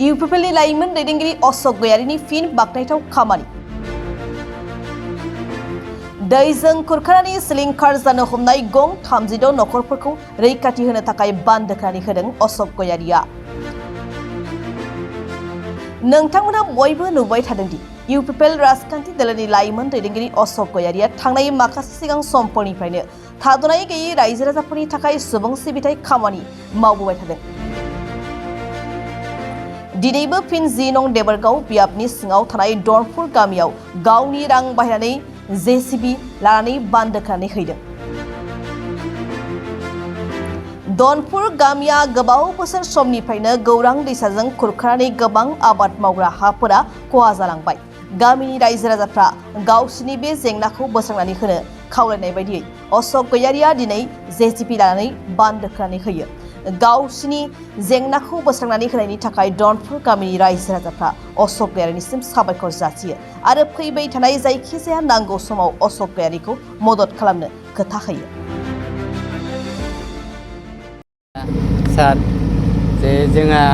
इउपिपिएलनि लाइमोन दैदेनगिरि अशोक गयारीनि फिन बाखनायथाव खामानि दैजों खुरखानानै सिलिंखार जानो हमनाय गं 36 नखरफोरखौ रैखाथि होनो थाखाय बान्दो खोनानै होदों अशोक गयारीआ। नोंथांमोना बयबो नुबाय थादोंदि इउपिपिएल राजखान्थि दोलोनि लाइमोन दैदेनगिरि अशोक गयारीआ थांनाय माखासे सिगां समफोरनिफ्रायनो थाद'नाय गैयै रायजो राजाफोरनि थाखाय सुबुं सिबिथाय खामानि मावबोबाय थादों। दिनैबो फिन 10 नं देबरगाव बियाबनि सिङाव थानाय दनपुर गामियाव गावनि रां बाहायनानै जेसिबि लानानै बान्दो खोनानै हैदों। दनपुर गामिया गोबाव बोसोर समनिफ्रायनो गौरां दैसाजों खुरखानानै गोबां आबाद मावग्रा हाफोरा खहा जालांबाय। गामिनि रायजो राजाफ्रा गावसिनि बे जेंनाखौ बोस्रांनानै होनो खावलायनाय बायदियै अशोक गयारीआ दिनै जेसिबि लानानै बान्दो खोनानै होयो। गावसिनि जेंनाखौ बोस्रांनानै होनायनि थाखाय दनपुर गामिनि रायजो राजाफ्रा अशोक गयारीनिसिम साबायखर जासियो आरो फैबाय थानाय जायखिजाया नांगौ समाव अशोक गयारीखौ मदद खालामनो खोथा होयो। सार जे जोंहा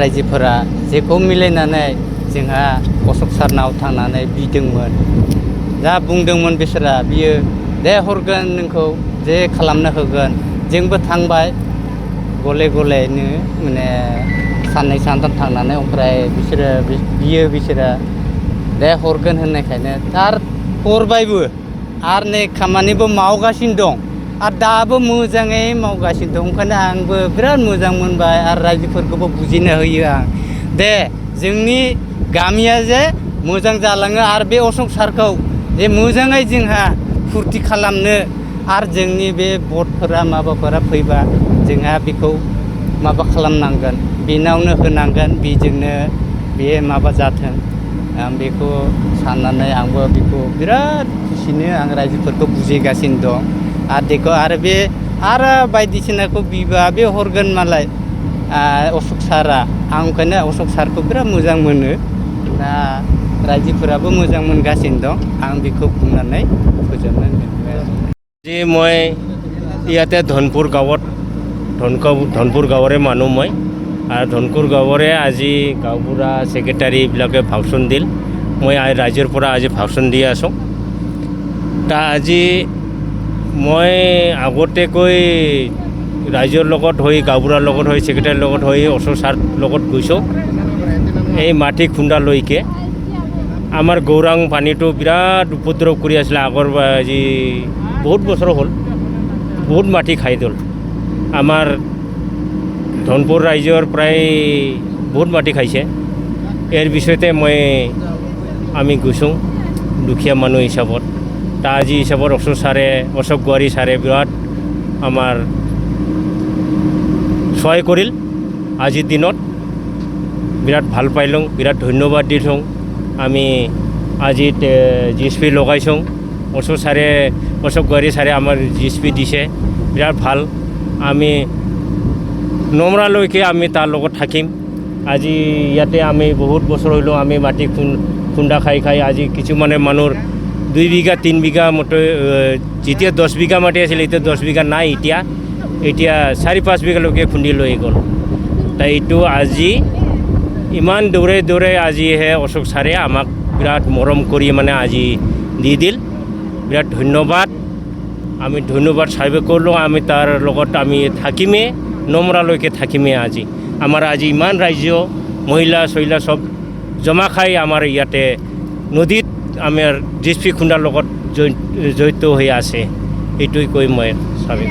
रायजोफोरा जेखौ मिलायनानै जोंहा अशोक सारनाव थांनानै बिदोंमोन जा बुंदोंमोन बिसोरा बियो दे हरगोन नोंखौ जे खालामनो होगोन जोंबो थांबाय गले गलेनो माने साननै सानथाम थांनानै ओमफ्राय बिसोरो दे हरगोन होननायखायनो आर हरबायबो आर नै खामानिबो मावगासिनो दं आर दाबो मोजाङै मावगासिनो दं। ओंखायनो आंबो बिराद मोजां मोनबाय आरो रायजोफोरखौबो बुजिनो होयो आं दे जोंनि गामिया जे मोजां जालाङो आरो बे अशोक सारखौ जे मोजाङै जोंहा फुरथि खालामनो आरो जोंनि बे भटफोरा माबाफोरा फैबा जोंहा बेखौ माबा खालामनांगोन बेनावनो होनांगोन बेजोंनो बे माबा जाथों आं बेखौ साननानै आंबो बेखौ बिराद खुसिनो आं रायजोफोरखौ बुजिगासिनो दं आरो बेखौ आरो बे आरो बायदिसिनाखौ बिबा बे हरगोन मालाय अशोक सारा आं ओंखायनो अशोक सारखौ बिराद मोजां मोनो दा रायजोफोराबो मोजां मोनगासिनो दं आं बेखौ बुंनानै फोजोबनानै दोनबाय। जी मैं इते धनपुर गाँवरे मानु मैं और धनपुर गाँवरे আজি गाँवबुरा सेक्रेटारी बिलाके भाषण दिल मैं राइजर पर आज भाषण दी आसो ता আজি मैं आगतेकै राइजर लगत होई गाँवबुरार लगत होई सेक्रेटारी लगत होई अशोक सार लगत गइसो এই माटी खुंडा लैके आमार गौरां पानीটো बिराद उपद्रव करि आছিলে आगर আজি बहुत बছर हल बहुत माटी खाई दल आमार धनपुर राइजर प्राय बहुत माटी खाइसे एर विषयते मैं आमी गुसुं दुखिया मानुह हिसाबत ता আজি हिसाबत अशोक गयारी सारे बिराद आमार सहाय करिल आजिर दिनत बिराद भाल पाइलं बिराद धन्यवाद दिथों आमी আজি जिएसपि लगाइछों अशोक गयारी सारे आमार जिएसपि दिसे बिराद भाल आमी नम्रालैके आमी तार लगत थाकिम আজি याते आमी बहुत बছर हइलो आमी माटी खुंडा खाई खाई আজি किछुमाने मानुर 2 बिघा 3 बिघा मते जेतिया 10 बिघा माटी आছিলে এতিয়া 10 बिघा নাই এতিয়া 4-5 बिघाলৈকে खुंडी লৈ গ'ল ता এইটো আজি ইমান দৌৰে দৌৰে আজিহে অশোক সাৰে আমাক বিৰাট মৰম কৰি মানে আজি দি দিল বিৰাট ধন্যবাদ আমি ধন্যবাদ সাহেব করলো আমি তার লগত আমি থাকিমে নম্রালৈকে থাকিমে আজি আমার আজি ইমান রাজ্য মহিলা শৈলা সব জমা খাই আমার ইয়াতে নদীত আমার জিএসপি খুন্ডার লগত জড়িত হয়ে আছে এইটোই কৈ মই সাবেক